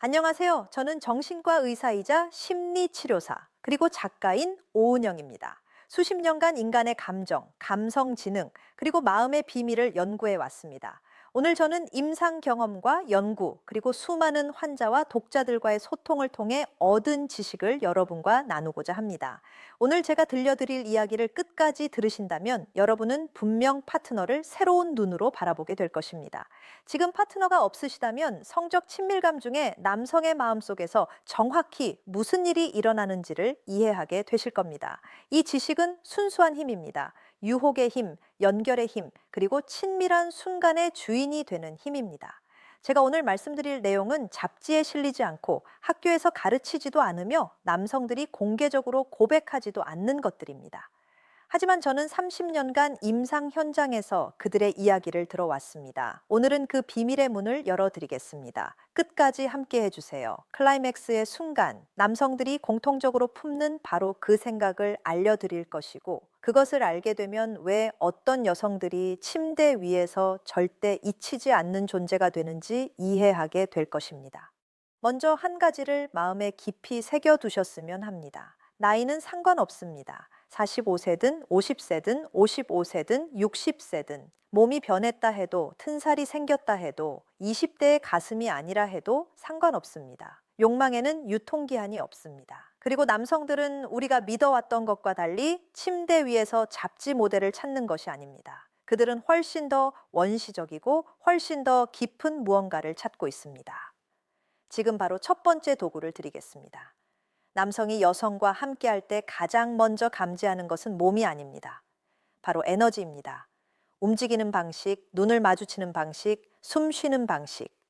안녕하세요. 저는 정신과 의사이자 심리치료사, 그리고 작가인 오은영입니다. 수십 년간 인간의 감정, 감성 지능, 그리고 마음의 비밀을 연구해 왔습니다. 오늘 저는 임상 경험과 연구, 그리고 수많은 환자와 독자들과의 소통을 통해 얻은 지식을 여러분과 나누고자 합니다. 오늘 제가 들려드릴 이야기를 끝까지 들으신다면 여러분은 분명 파트너를 새로운 눈으로 바라보게 될 것입니다. 지금 파트너가 없으시다면 성적 친밀감 중에 남성의 마음속에서 정확히 무슨 일이 일어나는지를 이해하게 되실 겁니다. 이 지식은 순수한 힘입니다. 유혹의 힘, 연결의 힘, 그리고 친밀한 순간의 주인이 되는 힘입니다. 제가 오늘 말씀드릴 내용은 잡지에 실리지 않고 학교에서 가르치지도 않으며 남성들이 공개적으로 고백하지도 않는 것들입니다. 하지만 저는 30년간 임상 현장에서 그들의 이야기를 들어왔습니다. 오늘은 그 비밀의 문을 열어드리겠습니다. 끝까지 함께 해주세요. 클라이맥스의 순간, 남성들이 공통적으로 품는 바로 그 생각을 알려드릴 것이고, 그것을 알게 되면 왜 어떤 여성들이 침대 위에서 절대 잊히지 않는 존재가 되는지 이해하게 될 것입니다. 먼저 한 가지를 마음에 깊이 새겨두셨으면 합니다. 나이는 상관없습니다. 45세든 50세든 55세든 60세든 몸이 변했다 해도 튼살이 생겼다 해도 20대의 가슴이 아니라 해도 상관없습니다. 욕망에는 유통기한이 없습니다. 그리고 남성들은 우리가 믿어왔던 것과 달리 침대 위에서 잡지 모델을 찾는 것이 아닙니다. 그들은 훨씬 더 원시적이고 훨씬 더 깊은 무언가를 찾고 있습니다. 지금 바로 첫 번째 도구를 드리겠습니다. 남성이 여성과 함께할 때 가장 먼저 감지하는 것은 몸이 아닙니다. 바로 에너지입니다. 움직이는 방식, 눈을 마주치는 방식, 숨 쉬는 방식.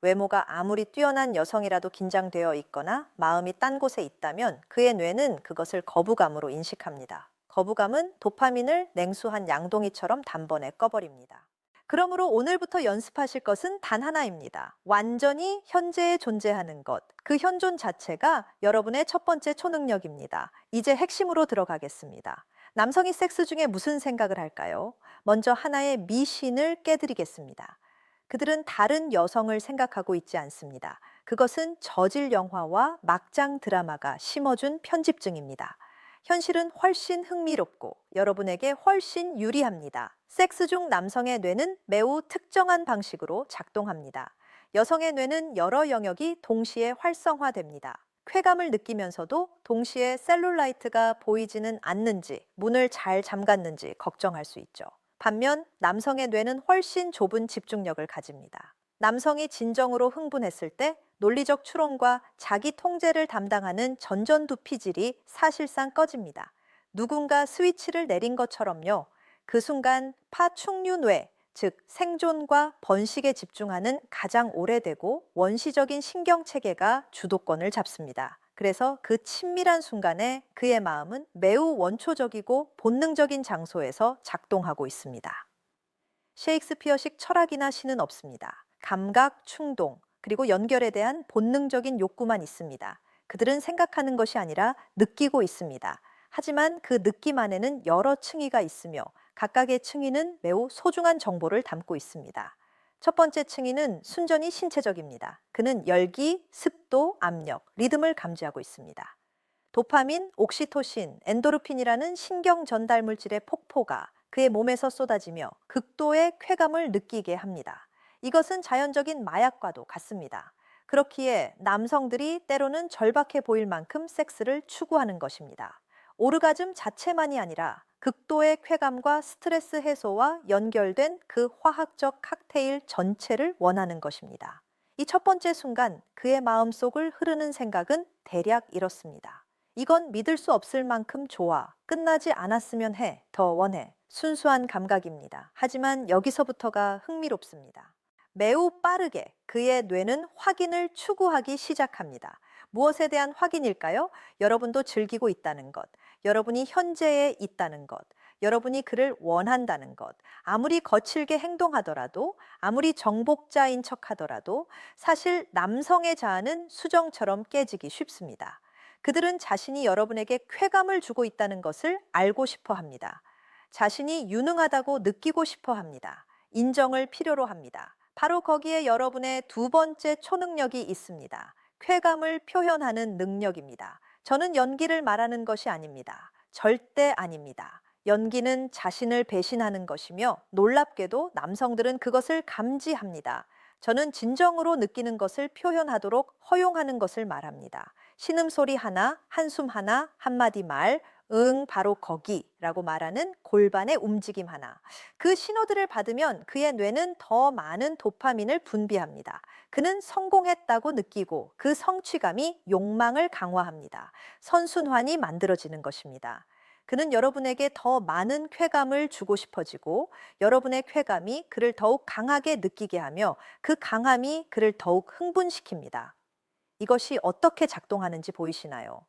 외모가 아무리 뛰어난 여성이라도 긴장되어 있거나 마음이 딴 곳에 있다면 그의 뇌는 그것을 거부감으로 인식합니다. 거부감은 도파민을 냉수한 양동이처럼 단번에 꺼버립니다. 그러므로 오늘부터 연습하실 것은 단 하나입니다. 완전히 현재에 존재하는 것. 그 현존 자체가 여러분의 첫 번째 초능력입니다. 이제 핵심으로 들어가겠습니다. 남성이 섹스 중에 무슨 생각을 할까요? 먼저 하나의 미신을 깨드리겠습니다. 그들은 다른 여성을 생각하고 있지 않습니다. 그것은 저질 영화와 막장 드라마가 심어준 편집증입니다. 현실은 훨씬 흥미롭고 여러분에게 훨씬 유리합니다. 섹스 중 남성의 뇌는 매우 특정한 방식으로 작동합니다. 여성의 뇌는 여러 영역이 동시에 활성화됩니다. 쾌감을 느끼면서도 동시에 셀룰라이트가 보이지는 않는지, 문을 잘 잠갔는지 걱정할 수 있죠. 반면 남성의 뇌는 훨씬 좁은 집중력을 가집니다. 남성이 진정으로 흥분했을 때 논리적 추론과 자기 통제를 담당하는 전전두피질이 사실상 꺼집니다. 누군가 스위치를 내린 것처럼요. 그 순간 파충류뇌, 즉 생존과 번식에 집중하는 가장 오래되고 원시적인 신경체계가 주도권을 잡습니다. 그래서 그 친밀한 순간에 그의 마음은 매우 원초적이고 본능적인 장소에서 작동하고 있습니다. 셰익스피어식 철학이나 시는 없습니다. 감각, 충동, 그리고 연결에 대한 본능적인 욕구만 있습니다. 그들은 생각하는 것이 아니라 느끼고 있습니다. 하지만 그 느낌 안에는 여러 층위가 있으며 각각의 층위는 매우 소중한 정보를 담고 있습니다. 첫 번째 층위는 순전히 신체적입니다. 그는 열기, 습도, 압력, 리듬을 감지하고 있습니다. 도파민, 옥시토신, 엔도르핀이라는 신경 전달 물질의 폭포가 그의 몸에서 쏟아지며 극도의 쾌감을 느끼게 합니다. 이것은 자연적인 마약과도 같습니다. 그렇기에 남성들이 때로는 절박해 보일 만큼 섹스를 추구하는 것입니다. 오르가즘 자체만이 아니라 극도의 쾌감과 스트레스 해소와 연결된 그 화학적 칵테일 전체를 원하는 것입니다. 이 첫 번째 순간 그의 마음속을 흐르는 생각은 대략 이렇습니다. 이건 믿을 수 없을 만큼 좋아. 끝나지 않았으면 해. 더 원해. 순수한 감각입니다. 하지만 여기서부터가 흥미롭습니다. 매우 빠르게 그의 뇌는 확인을 추구하기 시작합니다. 무엇에 대한 확인일까요? 여러분도 즐기고 있다는 것, 여러분이 현재에 있다는 것, 여러분이 그를 원한다는 것, 아무리 거칠게 행동하더라도, 아무리 정복자인 척 하더라도, 사실 남성의 자아는 수정처럼 깨지기 쉽습니다. 그들은 자신이 여러분에게 쾌감을 주고 있다는 것을 알고 싶어 합니다. 자신이 유능하다고 느끼고 싶어 합니다. 인정을 필요로 합니다. 바로 거기에 여러분의 두 번째 초능력이 있습니다. 쾌감을 표현하는 능력입니다. 저는 연기를 말하는 것이 아닙니다. 절대 아닙니다. 연기는 자신을 배신하는 것이며 놀랍게도 남성들은 그것을 감지합니다. 저는 진정으로 느끼는 것을 표현하도록 허용하는 것을 말합니다. 신음소리 하나, 한숨 하나, 한마디 말, 응, 바로 거기라고 말하는 골반의 움직임 하나. 그 신호들을 받으면 그의 뇌는 더 많은 도파민을 분비합니다. 그는 성공했다고 느끼고 그 성취감이 욕망을 강화합니다. 선순환이 만들어지는 것입니다. 그는 여러분에게 더 많은 쾌감을 주고 싶어지고 여러분의 쾌감이 그를 더욱 강하게 느끼게 하며 그 강함이 그를 더욱 흥분시킵니다. 이것이 어떻게 작동하는지 보이시나요?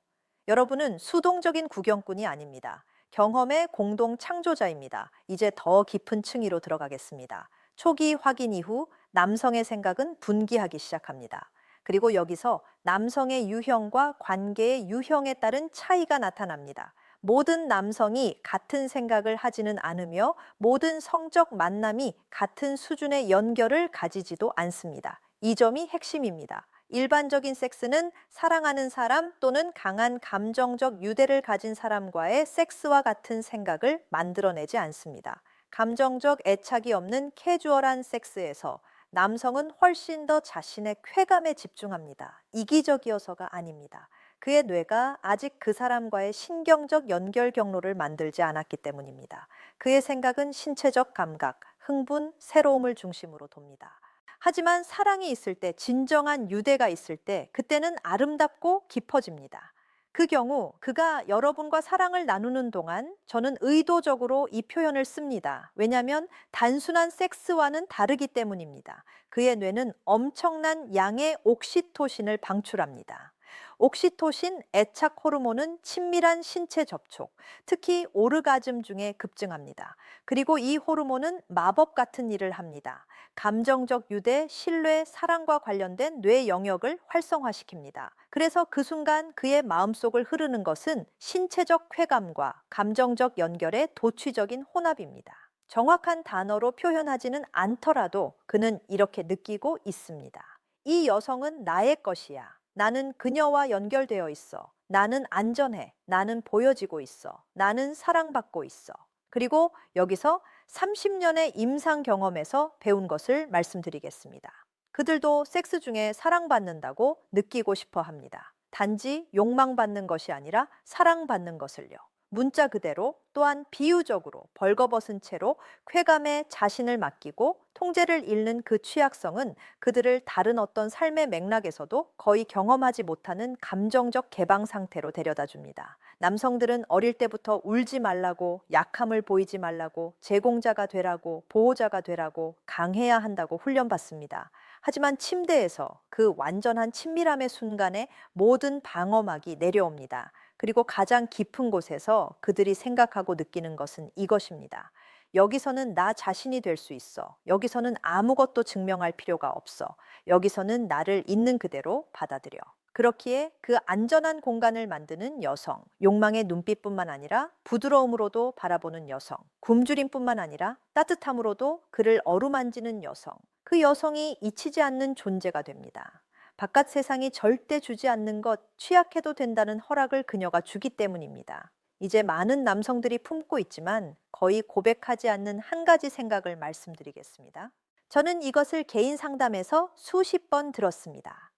여러분은 수동적인 구경꾼이 아닙니다. 경험의 공동 창조자입니다. 이제 더 깊은 층위로 들어가겠습니다. 초기 확인 이후 남성의 생각은 분기하기 시작합니다. 그리고 여기서 남성의 유형과 관계의 유형에 따른 차이가 나타납니다. 모든 남성이 같은 생각을 하지는 않으며 모든 성적 만남이 같은 수준의 연결을 가지지도 않습니다. 이 점이 핵심입니다. 일반적인 섹스는 사랑하는 사람 또는 강한 감정적 유대를 가진 사람과의 섹스와 같은 생각을 만들어내지 않습니다. 감정적 애착이 없는 캐주얼한 sek스에서 남성은 훨씬 더 자신의 쾌감에 집중합니다. 이기적이어서가 아닙니다. 그의 뇌가 아직 그 사람과의 신경적 연결 경로를 만들지 않았기 때문입니다. 그의 생각은 신체적 감각, 흥분, 새로움을 중심으로 돕니다. 하지만 사랑이 있을 때, 진정한 유대가 있을 때, 그때는 아름답고 깊어집니다. 그 경우 그가 여러분과 사랑을 나누는 동안 저는 의도적으로 이 표현을 씁니다. 왜냐하면 단순한 섹스와는 다르기 때문입니다. 그의 뇌는 엄청난 양의 옥시토신을 방출합니다. 옥시토신, 애착 호르몬은 친밀한 신체 접촉, 특히 오르가즘 중에 급증합니다. 그리고 이 호르몬은 마법 같은 일을 합니다. 감정적 유대, 신뢰, 사랑과 관련된 뇌 영역을 활성화시킵니다. 그래서 그 순간 그의 마음속을 흐르는 것은 신체적 쾌감과 감정적 연결의 도취적인 혼합입니다. 정확한 단어로 표현하지는 않더라도 그는 이렇게 느끼고 있습니다. 이 여성은 나의 것이야. 나는 그녀와 연결되어 있어. 나는 안전해. 나는 보여지고 있어. 나는 사랑받고 있어. 그리고 여기서 30년의 임상 경험에서 배운 것을 말씀드리겠습니다. 그들도 섹스 중에 사랑받는다고 느끼고 싶어 합니다. 단지 욕망받는 것이 아니라 사랑받는 것을요. 문자 그대로 또한 비유적으로 벌거벗은 채로 쾌감에 자신을 맡기고 통제를 잃는 그 취약성은 그들을 다른 어떤 삶의 맥락에서도 거의 경험하지 못하는 감정적 개방 상태로 데려다 줍니다. 남성들은 어릴 때부터 울지 말라고, 약함을 보이지 말라고, 제공자가 되라고, 보호자가 되라고, 강해야 한다고 훈련받습니다. 하지만 침대에서 그 완전한 친밀함의 순간에 모든 방어막이 내려옵니다. 그리고 가장 깊은 곳에서 그들이 생각하고 느끼는 것은 이것입니다. 여기서는 나 자신이 될 수 있어. 여기서는 아무것도 증명할 필요가 없어. 여기서는 나를 있는 그대로 받아들여. 그렇기에 그 안전한 공간을 만드는 여성, 욕망의 눈빛뿐만 아니라 부드러움으로도 바라보는 여성, 굶주림뿐만 아니라 따뜻함으로도 그를 어루만지는 여성, 그 여성이 잊히지 않는 존재가 됩니다. 바깥 세상이 절대 주지 않는 것, 취약해도 된다는 허락을 그녀가 주기 때문입니다. 이제 많은 남성들이 품고 있지만 거의 고백하지 않는 한 가지 생각을 말씀드리겠습니다. 저는 이것을 개인 상담에서 수십 번 들었습니다.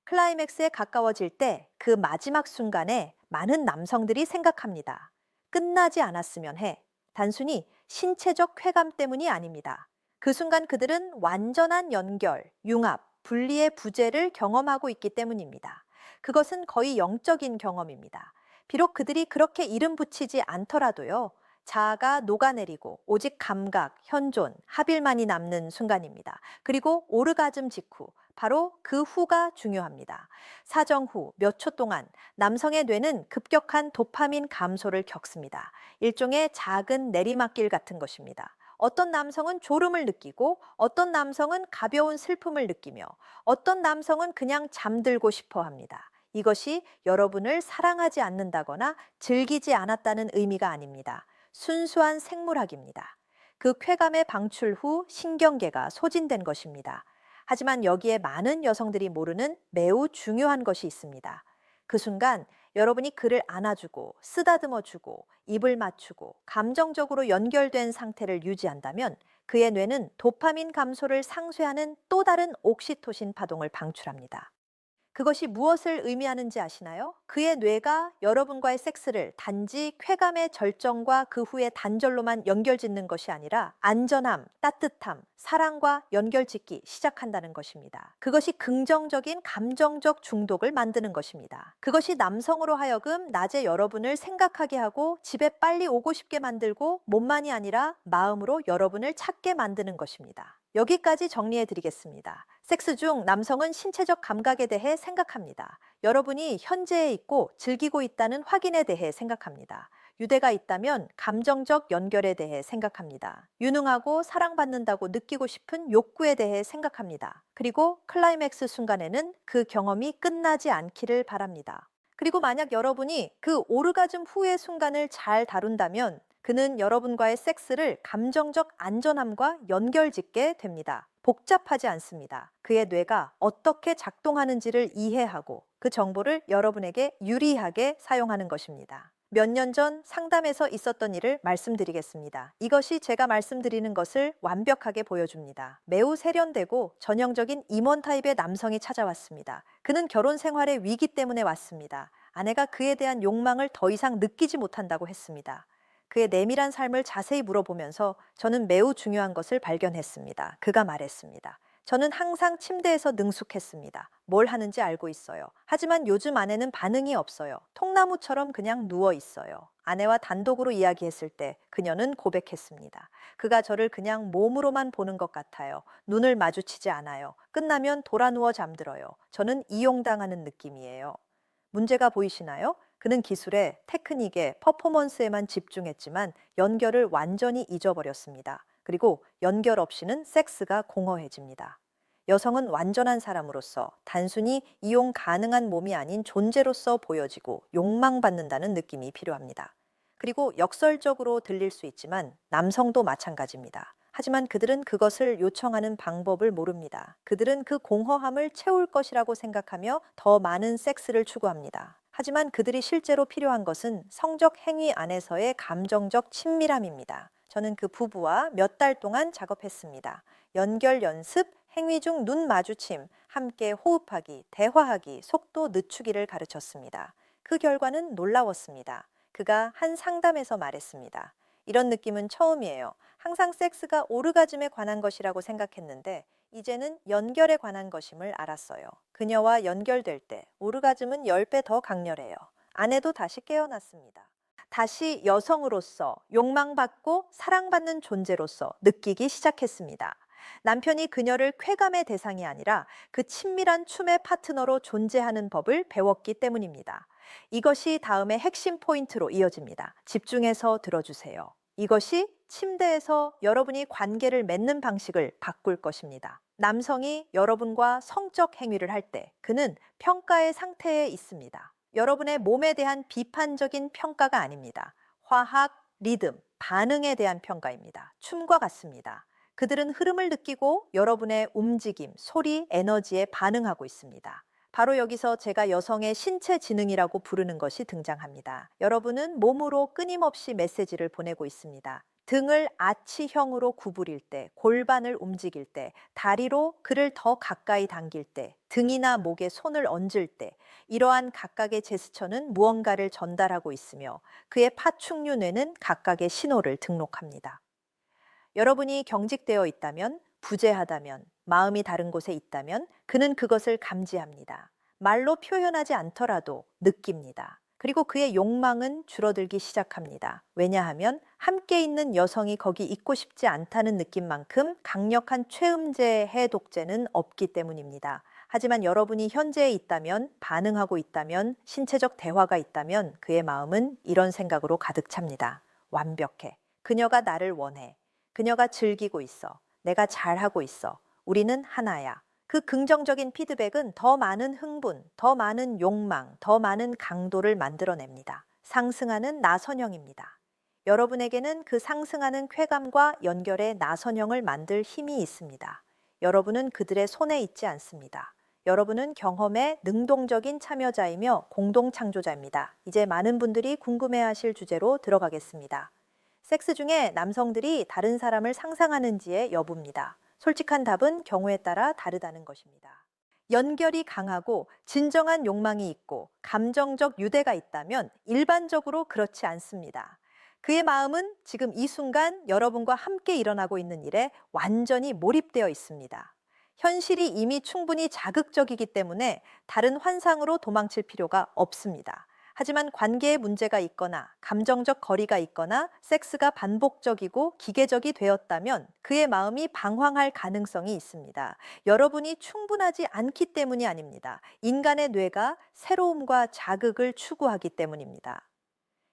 클라이맥스에 가까워질 때 그 마지막 순간에 많은 남성들이 생각합니다. 끝나지 않았으면 해. 단순히 신체적 쾌감 때문이 아닙니다. 그 순간 그들은 완전한 연결, 융합, 분리의 부재를 경험하고 있기 때문입니다. 그것은 거의 영적인 경험입니다. 비록 그들이 그렇게 이름 붙이지 않더라도요, 자아가 녹아내리고 오직 감각, 현존, 합일만이 남는 순간입니다. 그리고 오르가즘 직후, 바로 그 후가 중요합니다. 사정 후 몇 초 동안 남성의 뇌는 급격한 도파민 감소를 겪습니다. 일종의 작은 내리막길 같은 것입니다. 어떤 남성은 졸음을 느끼고 어떤 남성은 가벼운 슬픔을 느끼며 어떤 남성은 그냥 잠들고 싶어 합니다. 이것이 여러분을 사랑하지 않는다거나 즐기지 않았다는 의미가 아닙니다. 순수한 생물학입니다. 그 쾌감의 방출 후 신경계가 소진된 것입니다. 하지만 여기에 많은 여성들이 모르는 매우 중요한 것이 있습니다. 그 순간 여러분이 그를 안아주고 쓰다듬어주고 입을 맞추고 감정적으로 연결된 상태를 유지한다면 그의 뇌는 도파민 감소를 상쇄하는 또 다른 옥시토신 파동을 방출합니다. 그것이 무엇을 의미하는지 아시나요? 그의 뇌가 여러분과의 섹스를 단지 쾌감의 절정과 그 후의 단절로만 연결짓는 것이 아니라 안전함, 따뜻함, 사랑과 연결짓기 시작한다는 것입니다. 그것이 긍정적인 감정적 중독을 만드는 것입니다. 그것이 남성으로 하여금 낮에 여러분을 생각하게 하고 집에 빨리 오고 싶게 만들고 몸만이 아니라 마음으로 여러분을 찾게 만드는 것입니다. 여기까지 정리해 드리겠습니다. 섹스 중 남성은 신체적 감각에 대해 생각합니다. 여러분이 현재에 있고 즐기고 있다는 확인에 대해 생각합니다. 유대가 있다면 감정적 연결에 대해 생각합니다. 유능하고 사랑받는다고 느끼고 싶은 욕구에 대해 생각합니다. 그리고 클라이맥스 순간에는 그 경험이 끝나지 않기를 바랍니다. 그리고 만약 여러분이 그 오르가즘 후의 순간을 잘 다룬다면 그는 여러분과의 섹스를 감정적 안전함과 연결짓게 됩니다. 복잡하지 않습니다. 그의 뇌가 어떻게 작동하는지를 이해하고 그 정보를 여러분에게 유리하게 사용하는 것입니다. 몇 년 전 상담에서 있었던 일을 말씀드리겠습니다. 이것이 제가 말씀드리는 것을 완벽하게 보여줍니다. 매우 세련되고 전형적인 임원 타입의 남성이 찾아왔습니다. 그는 결혼 생활의 위기 때문에 왔습니다. 아내가 그에 대한 욕망을 더 이상 느끼지 못한다고 했습니다. 그의 내밀한 삶을 자세히 물어보면서 저는 매우 중요한 것을 발견했습니다. 그가 말했습니다. 저는 항상 침대에서 능숙했습니다. 뭘 하는지 알고 있어요. 하지만 요즘 아내는 반응이 없어요. 통나무처럼 그냥 누워 있어요. 아내와 단독으로 이야기했을 때 그녀는 고백했습니다. 그가 저를 그냥 몸으로만 보는 것 같아요. 눈을 마주치지 않아요. 끝나면 돌아 누워 잠들어요. 저는 이용당하는 느낌이에요. 문제가 보이시나요? 그는 기술에, 테크닉에, 퍼포먼스에만 집중했지만 연결을 완전히 잊어버렸습니다. 그리고 연결 없이는 섹스가 공허해집니다. 여성은 완전한 사람으로서 단순히 이용 가능한 몸이 아닌 존재로서 보여지고 욕망받는다는 느낌이 필요합니다. 그리고 역설적으로 들릴 수 있지만 남성도 마찬가지입니다. 하지만 그들은 그것을 요청하는 방법을 모릅니다. 그들은 그 공허함을 채울 것이라고 생각하며 더 많은 섹스를 추구합니다. 하지만 그들이 실제로 필요한 것은 성적 행위 안에서의 감정적 친밀함입니다. 저는 그 부부와 몇 달 동안 작업했습니다. 연결 연습, 행위 중 눈 마주침, 함께 호흡하기, 대화하기, 속도 늦추기를 가르쳤습니다. 그 결과는 놀라웠습니다. 그가 한 상담에서 말했습니다. 이런 느낌은 처음이에요. 항상 섹스가 오르가즘에 관한 것이라고 생각했는데 이제는 연결에 관한 것임을 알았어요. 그녀와 연결될 때 오르가즘은 10배 더 강렬해요. 아내도 다시 깨어났습니다. 다시 여성으로서 욕망받고 사랑받는 존재로서 느끼기 시작했습니다. 남편이 그녀를 쾌감의 대상이 아니라 그 친밀한 춤의 파트너로 존재하는 법을 배웠기 때문입니다. 이것이 다음의 핵심 포인트로 이어집니다. 집중해서 들어주세요. 이것이 침대에서 여러분이 관계를 맺는 방식을 바꿀 것입니다. 남성이 여러분과 성적 행위를 할 때 그는 평가의 상태에 있습니다. 여러분의 몸에 대한 비판적인 평가가 아닙니다. 화학, 리듬, 반응에 대한 평가입니다. 춤과 같습니다. 그들은 흐름을 느끼고 여러분의 움직임, 소리, 에너지에 반응하고 있습니다. 바로 여기서 제가 여성의 신체 지능이라고 부르는 것이 등장합니다. 여러분은 몸으로 끊임없이 메시지를 보내고 있습니다. 등을 아치형으로 구부릴 때, 골반을 움직일 때, 다리로 그를 더 가까이 당길 때, 등이나 목에 손을 얹을 때, 이러한 각각의 제스처는 무언가를 전달하고 있으며 그의 파충류 뇌는 각각의 신호를 등록합니다. 여러분이 경직되어 있다면, 부재하다면, 마음이 다른 곳에 있다면 그는 그것을 감지합니다. 말로 표현하지 않더라도 느낍니다. 그리고 그의 욕망은 줄어들기 시작합니다. 왜냐하면 함께 있는 여성이 거기 있고 싶지 않다는 느낌만큼 강력한 최음제 해독제는 없기 때문입니다. 하지만 여러분이 현재에 있다면, 반응하고 있다면, 신체적 대화가 있다면 그의 마음은 이런 생각으로 가득 찹니다. 완벽해. 그녀가 나를 원해. 그녀가 즐기고 있어. 내가 잘하고 있어. 우리는 하나야. 그 긍정적인 피드백은 더 많은 흥분, 더 많은 욕망, 더 많은 강도를 만들어냅니다. 상승하는 나선형입니다. 여러분에게는 그 상승하는 쾌감과 연결의 나선형을 만들 힘이 있습니다. 여러분은 그들의 손에 있지 않습니다. 여러분은 경험의 능동적인 참여자이며 공동 창조자입니다. 이제 많은 분들이 궁금해하실 주제로 들어가겠습니다. 섹스 중에 남성들이 다른 사람을 상상하는지의 여부입니다. 솔직한 답은 경우에 따라 다르다는 것입니다. 연결이 강하고 진정한 욕망이 있고 감정적 유대가 있다면 일반적으로 그렇지 않습니다. 그의 마음은 지금 이 순간 여러분과 함께 일어나고 있는 일에 완전히 몰입되어 있습니다. 현실이 이미 충분히 자극적이기 때문에 다른 환상으로 도망칠 필요가 없습니다. 하지만 관계에 문제가 있거나 감정적 거리가 있거나 섹스가 반복적이고 기계적이 되었다면 그의 마음이 방황할 가능성이 있습니다. 여러분이 충분하지 않기 때문이 아닙니다. 인간의 뇌가 새로움과 자극을 추구하기 때문입니다.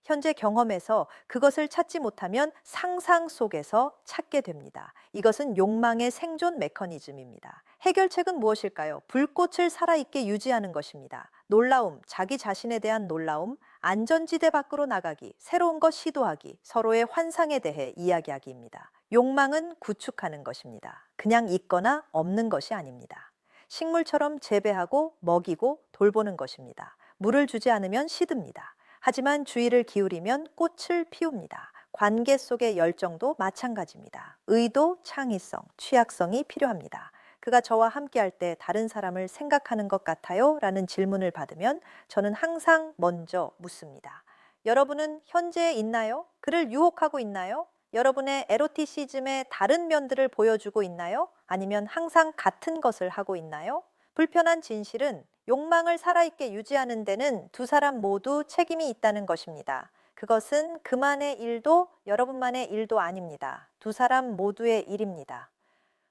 현재 경험에서 그것을 찾지 못하면 상상 속에서 찾게 됩니다. 이것은 욕망의 생존 메커니즘입니다. 해결책은 무엇일까요? 불꽃을 살아있게 유지하는 것입니다. 놀라움, 자기 자신에 대한 놀라움, 안전지대 밖으로 나가기, 새로운 것 시도하기, 서로의 환상에 대해 이야기하기입니다. 욕망은 구축하는 것입니다. 그냥 있거나 없는 것이 아닙니다. 식물처럼 재배하고 먹이고 돌보는 것입니다. 물을 주지 않으면 시듭니다. 하지만 주의를 기울이면 꽃을 피웁니다. 관계 속의 열정도 마찬가지입니다. 의도, 창의성, 취약성이 필요합니다. 그가 저와 함께할 때 다른 사람을 생각하는 것 같아요? 라는 질문을 받으면 저는 항상 먼저 묻습니다. 여러분은 현재에 있나요? 그를 유혹하고 있나요? 여러분의 에로티시즘의 다른 면들을 보여주고 있나요? 아니면 항상 같은 것을 하고 있나요? 불편한 진실은 욕망을 살아있게 유지하는 데는 두 사람 모두 책임이 있다는 것입니다. 그것은 그만의 일도 여러분만의 일도 아닙니다. 두 사람 모두의 일입니다.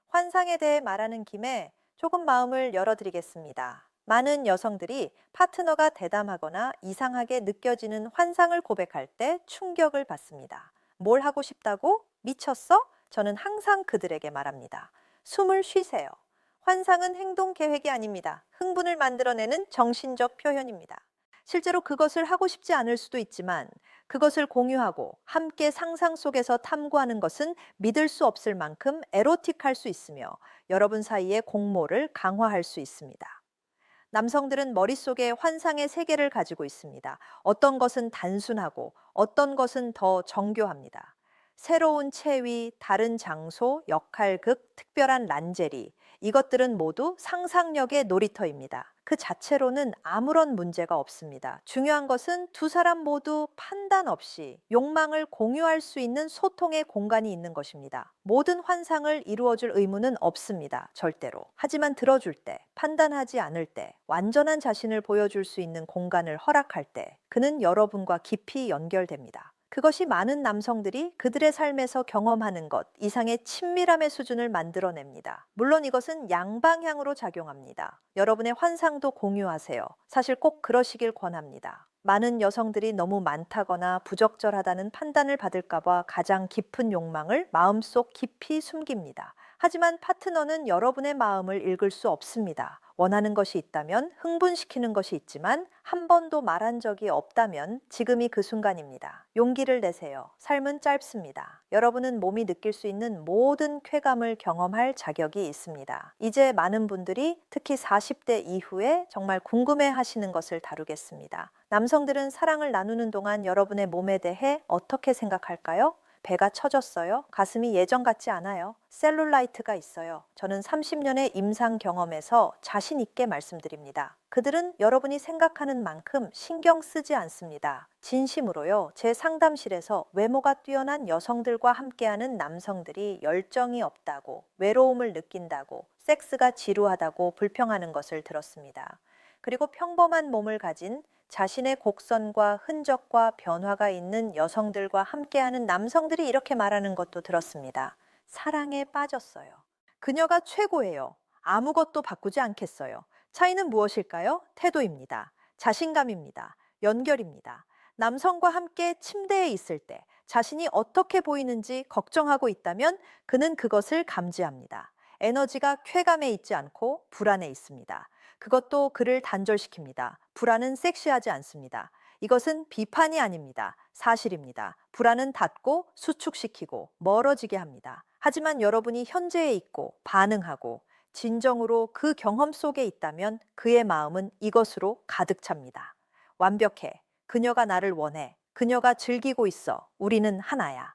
환상에 대해 말하는 김에 조금 마음을 열어드리겠습니다. 많은 여성들이 파트너가 대담하거나 이상하게 느껴지는 환상을 고백할 때 충격을 받습니다. 뭘 하고 싶다고? 미쳤어? 저는 항상 그들에게 말합니다. 숨을 쉬세요. 환상은 행동 계획이 아닙니다. 흥분을 만들어내는 정신적 표현입니다. 실제로 그것을 하고 싶지 않을 수도 있지만 그것을 공유하고 함께 상상 속에서 탐구하는 것은 믿을 수 없을 만큼 에로틱할 수 있으며 여러분 사이의 공모를 강화할 수 있습니다. 남성들은 머릿속에 환상의 세계를 가지고 있습니다. 어떤 것은 단순하고 어떤 것은 더 정교합니다. 새로운 체위, 다른 장소, 역할극, 특별한 란제리, 이것들은 모두 상상력의 놀이터입니다. 그 자체로는 아무런 문제가 없습니다. 중요한 것은 두 사람 모두 판단 없이 욕망을 공유할 수 있는 소통의 공간이 있는 것입니다. 모든 환상을 이루어줄 의무는 없습니다. 절대로. 하지만 들어줄 때, 판단하지 않을 때, 완전한 자신을 보여줄 수 있는 공간을 허락할 때, 그는 여러분과 깊이 연결됩니다. 그것이 많은 남성들이 그들의 삶에서 경험하는 것 이상의 친밀함의 수준을 만들어냅니다. 물론 이것은 양방향으로 작용합니다. 여러분의 환상도 공유하세요. 사실 꼭 그러시길 권합니다. 많은 여성들이 너무 많다거나 부적절하다는 판단을 받을까봐 가장 깊은 욕망을 마음속 깊이 숨깁니다. 하지만 파트너는 여러분의 마음을 읽을 수 없습니다. 원하는 것이 있다면, 흥분시키는 것이 있지만 한 번도 말한 적이 없다면 지금이 그 순간입니다. 용기를 내세요. 삶은 짧습니다. 여러분은 몸이 느낄 수 있는 모든 쾌감을 경험할 자격이 있습니다. 이제 많은 분들이 특히 40대 이후에 정말 궁금해 하시는 것을 다루겠습니다. 남성들은 사랑을 나누는 동안 여러분의 몸에 대해 어떻게 생각할까요? 배가 처졌어요. 가슴이 예전 같지 않아요. 셀룰라이트가 있어요. 저는 30년의 임상 경험에서 자신 있게 말씀드립니다. 그들은 여러분이 생각하는 만큼 신경 쓰지 않습니다. 진심으로요. 제 상담실에서 외모가 뛰어난 여성들과 함께하는 남성들이 열정이 없다고, 외로움을 느낀다고, 섹스가 지루하다고 불평하는 것을 들었습니다. 그리고 평범한 몸을 가진 자신의 곡선과 흔적과 변화가 있는 여성들과 함께하는 남성들이 이렇게 말하는 것도 들었습니다. 사랑에 빠졌어요. 그녀가 최고예요. 아무것도 바꾸지 않겠어요. 차이는 무엇일까요? 태도입니다. 자신감입니다. 연결입니다. 남성과 함께 침대에 있을 때 자신이 어떻게 보이는지 걱정하고 있다면 그는 그것을 감지합니다. 에너지가 쾌감에 있지 않고 불안에 있습니다. 그것도 그를 단절시킵니다. 불안은 섹시하지 않습니다. 이것은 비판이 아닙니다. 사실입니다. 불안은 닫고 수축시키고 멀어지게 합니다. 하지만 여러분이 현재에 있고 반응하고 진정으로 그 경험 속에 있다면 그의 마음은 이것으로 가득 찹니다. 완벽해. 그녀가 나를 원해. 그녀가 즐기고 있어. 우리는 하나야.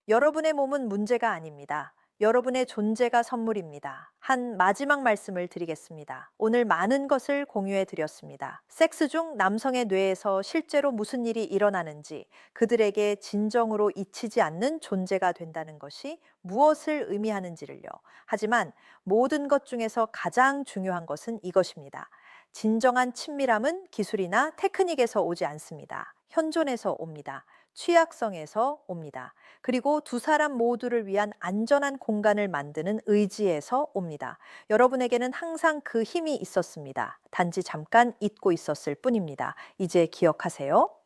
여러분의 몸은 문제가 아닙니다. 여러분의 존재가 선물입니다. 한 마지막 말씀을 드리겠습니다. 오늘 많은 것을 공유해 드렸습니다. 섹스 중 남성의 뇌에서 실제로 무슨 일이 일어나는지, 그들에게 진정으로 잊히지 않는 존재가 된다는 것이 무엇을 의미하는지를요. 하지만 모든 것 중에서 가장 중요한 것은 이것입니다. 진정한 친밀함은 기술이나 테크닉에서 오지 않습니다. 현존에서 옵니다. 취약성에서 옵니다. 그리고 두 사람 모두를 위한 안전한 공간을 만드는 의지에서 옵니다. 여러분에게는 항상 그 힘이 있었습니다. 단지 잠깐 잊고 있었을 뿐입니다. 이제 기억하세요.